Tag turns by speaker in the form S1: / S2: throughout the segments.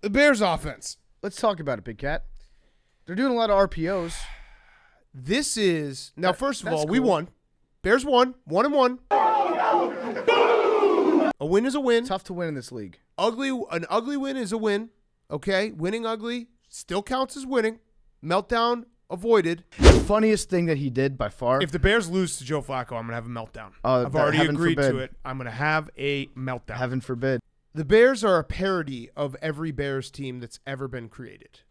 S1: The Bears offense.
S2: Let's talk about it, Big Cat. They're doing a lot of RPOs.
S1: This is now. First of all,
S2: cool.
S1: we won. Bears won. 1-1. A win is a win.
S2: Tough to win in this league.
S1: An ugly win is a win. Okay, winning ugly still counts as winning. Meltdown avoided.
S2: Funniest thing that he did by far.
S1: If the Bears lose to Joe Flacco, I'm gonna have a meltdown. I've
S2: that
S1: already
S2: heaven
S1: agreed
S2: forbid.
S1: to it. I'm gonna have a meltdown.
S2: Heaven forbid.
S1: The Bears are a parody of every Bears team that's ever been created.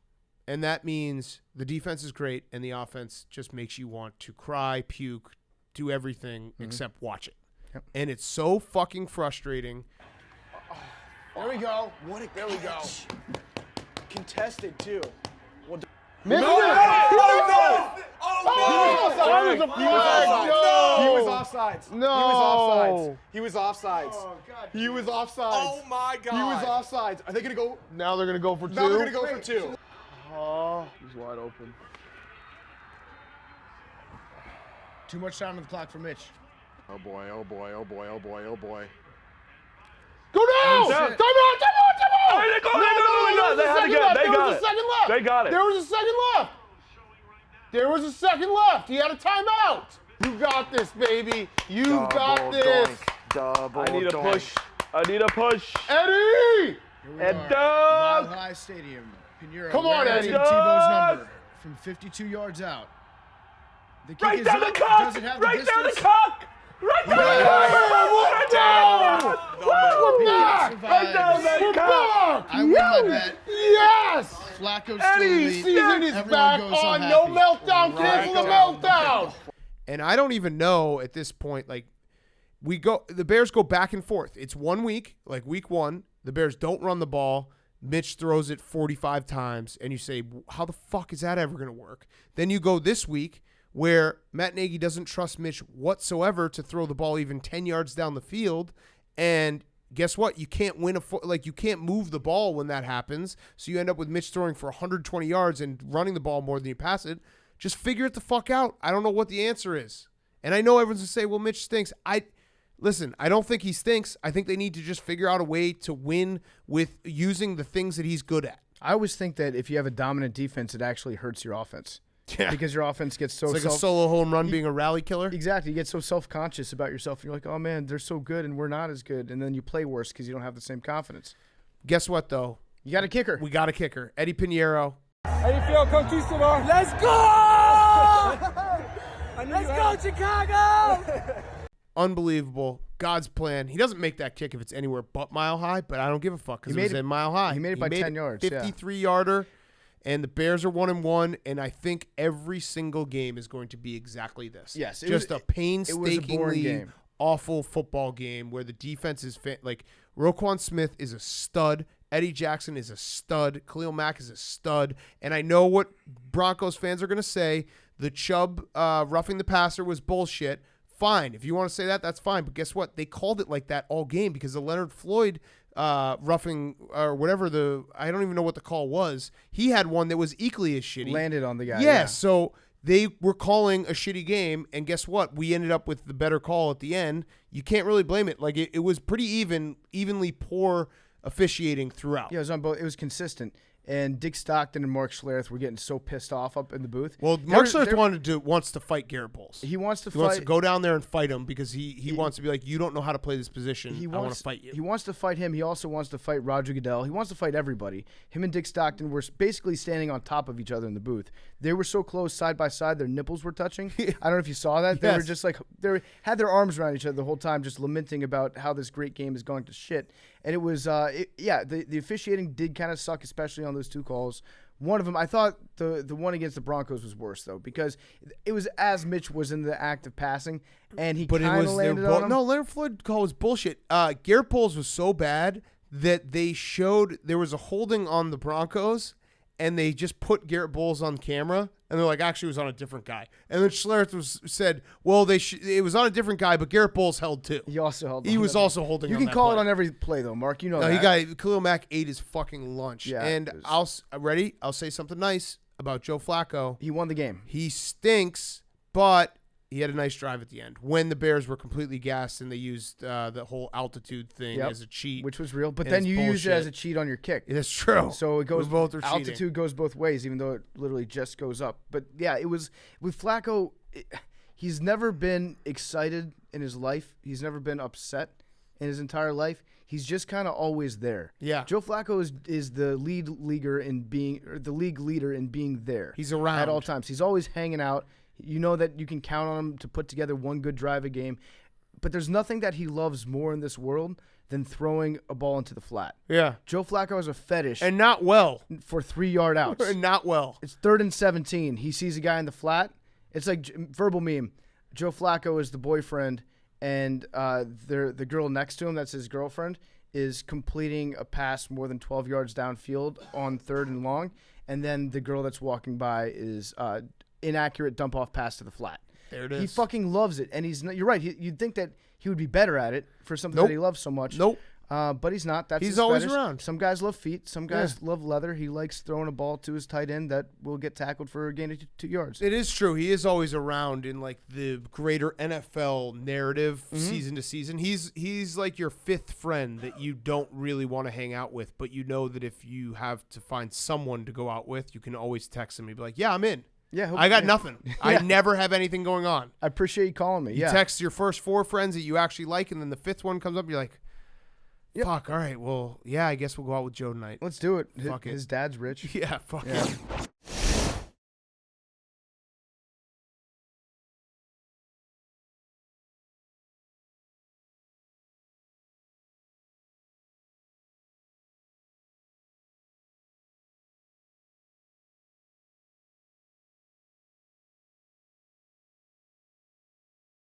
S1: And that means the defense is great and the offense just makes you want to cry, puke, do everything except watch it.
S2: Yep.
S1: And it's so fucking frustrating.
S3: There we go. There we go. Contested, too. Well,
S2: Missed it!
S3: He was offsides.
S2: No.
S3: He was offsides. He was offsides.
S4: Oh my God.
S3: He was offsides. Are they going to go?
S2: Now they're going to go for two.
S3: Now they're going to go for two.
S2: Oh, he's wide open.
S5: Too much time on the clock for Mitch.
S3: Oh boy, oh boy, oh boy, oh boy, oh boy.
S2: Go down!
S5: Shit.
S2: Time out!
S4: They got it.
S2: There was a second left. There was a second left. He had a timeout. You got this, baby. You've got this.
S4: I need a push.
S2: Eddie!
S5: Here we
S4: And
S5: are,
S4: Doug!
S5: Mile High Stadium. Pinheiro
S2: Come on,
S5: right
S2: Eddie.
S5: to Tebow's
S4: Doug!
S5: number from 52 yards out. The kick
S4: Right
S5: is
S4: down the
S5: up.
S4: cock!
S5: Does it have the
S4: Right down the
S5: distance?
S4: cock! Right down the cock!
S2: We're back!
S5: Survives.
S2: We're back!
S5: I win my bet.
S2: Yes!
S5: Flacco's still
S4: Eddie,
S5: elite.
S2: Season is
S5: Everyone
S2: back
S5: goes home
S2: on
S5: happy.
S2: No Meltdown. Cancel the meltdown.
S1: And I don't even know at this point, like, the Bears go back and forth. It's 1 week, like week 1, the Bears don't run the ball. Mitch throws it 45 times, and you say, how the fuck is that ever going to work? Then you go this week where Matt Nagy doesn't trust Mitch whatsoever to throw the ball even 10 yards down the field, and guess what? You can't you can't move the ball when that happens, so you end up with Mitch throwing for 120 yards and running the ball more than you pass it. Just figure it the fuck out. I don't know what the answer is. And I know everyone's going to say, well, Mitch stinks. Listen, I don't think he stinks. I think they need to just figure out a way to win with using the things that he's good at.
S2: I always think that if you have a dominant defense, it actually hurts your offense.
S1: Yeah.
S2: Because your offense gets so
S1: It's like a solo home run being a rally killer.
S2: Exactly. You get so self-conscious about yourself. You're like, oh, man, they're so good and we're not as good. And then you play worse because you don't have the same confidence.
S1: Guess what, though?
S2: You got a kicker.
S1: We got a kicker. Eddie Pinheiro.
S6: How you feel, Conquistador? Let's go! Let's go, Chicago!
S1: Unbelievable. God's plan. He doesn't make that kick if it's anywhere but mile high, but I don't give a fuck because it was in mile high.
S2: He made it by 10 yards.
S1: 53-yarder, and the Bears are 1-1, and I think every single game is going to be exactly this.
S2: Yes.
S1: Just a painstakingly
S2: boring game.
S1: awful football game where the defense is like Roquan Smith is a stud. Eddie Jackson is a stud. Khalil Mack is a stud. And I know what Broncos fans are going to say. The Chubb roughing the passer was bullshit. Fine. If you want to say that, that's fine. But guess what? They called it like that all game because the Leonard Floyd roughing or whatever I don't even know what the call was. He had one that was equally as shitty.
S2: Landed on the guy.
S1: Yeah, so they were calling a shitty game, and guess what? We ended up with the better call at the end. You can't really blame it. Like it was pretty evenly poor officiating throughout.
S2: Yeah, it was on both. It was consistent. And Dick Stockton and Mark Schlereth were getting so pissed off up in the booth.
S1: Well, Mark Schlereth wants to fight Garrett Bowles.
S2: He wants to
S1: wants to go down there and fight him because he wants to be like, you don't know how to play this position. I want to fight you.
S2: He wants to fight him. He also wants to fight Roger Goodell. He wants to fight everybody. Him and Dick Stockton were basically standing on top of each other in the booth. They were so close side by side, their nipples were touching. I don't know if you saw that. They were just like, had their arms around each other the whole time, just lamenting about how this great game is going to shit. And it was, the officiating did kind of suck, especially on those two calls. One of them, I thought the one against the Broncos was worse, though, because it was as Mitch was in the act of passing, and he kind of landed on him.
S1: No, Leonard Floyd call was bullshit. Garrett Bowles was so bad that they showed there was a holding on the Broncos, and they just put Garrett Bowles on camera, and they're like, actually, it was on a different guy. And then Schlereth said, well, it was on a different guy, but Garrett Bowles held too.
S2: He also held.
S1: He was also holding.
S2: You
S1: on
S2: can
S1: that
S2: call
S1: play.
S2: it on every play, though, Mark. You know
S1: no,
S2: that.
S1: Khalil Mack ate his fucking lunch.
S2: Yeah,
S1: and I'll say something nice about Joe Flacco.
S2: He won the game.
S1: He stinks, but He had a nice drive at the end when the Bears were completely gassed and they used the whole altitude thing as a cheat,
S2: which was real. But
S1: and
S2: then
S1: it's
S2: you use it
S1: bullshit.
S2: as a cheat on your kick.
S1: That's true.
S2: So it goes
S1: both are
S2: altitude
S1: cheating.
S2: goes both ways, even though it literally just goes up. But yeah, it was with Flacco. He's never been excited in his life. He's never been upset in his entire life. He's just kind of always there.
S1: Yeah.
S2: Joe Flacco is the league leader in being there.
S1: He's around
S2: at all times. He's always hanging out. You know that you can count on him to put together one good drive a game. But there's nothing that he loves more in this world than throwing a ball into the flat.
S1: Yeah.
S2: Joe Flacco has a fetish
S1: And not well.
S2: for 3-yard outs.
S1: And not well.
S2: It's 3rd and 17. He sees a guy in the flat. It's like verbal meme. Joe Flacco is the boyfriend, and the girl next to him, that's his girlfriend, is completing a pass more than 12 yards downfield on 3rd and long, and then the girl that's walking by is inaccurate dump-off pass to the flat.
S1: There it is.
S2: He fucking loves it, and you're right. You'd think that he would be better at it for something
S1: Nope.
S2: that he loves so much.
S1: Nope.
S2: But he's not. That's
S1: He's
S2: his
S1: always
S2: fetish.
S1: around.
S2: Some guys love feet. Some guys love leather. He likes throwing a ball to his tight end that will get tackled for a gain of 2 yards.
S1: It is true. He is always around in like the greater NFL narrative season to season. He's like your 5th friend that you don't really want to hang out with, but you know that if you have to find someone to go out with, you can always text him and be like, "Yeah, I'm in.
S2: Yeah,
S1: I got nothing. I never have anything going on."
S2: I appreciate you calling me.
S1: You
S2: Yeah.
S1: text your first 4 friends that you actually like, and then the 5th one comes up, you're like, "Fuck, all right, well, yeah, I guess we'll go out with Joe tonight."
S2: Let's do it.
S1: Fuck it.
S2: His dad's rich.
S1: Yeah, fuck it.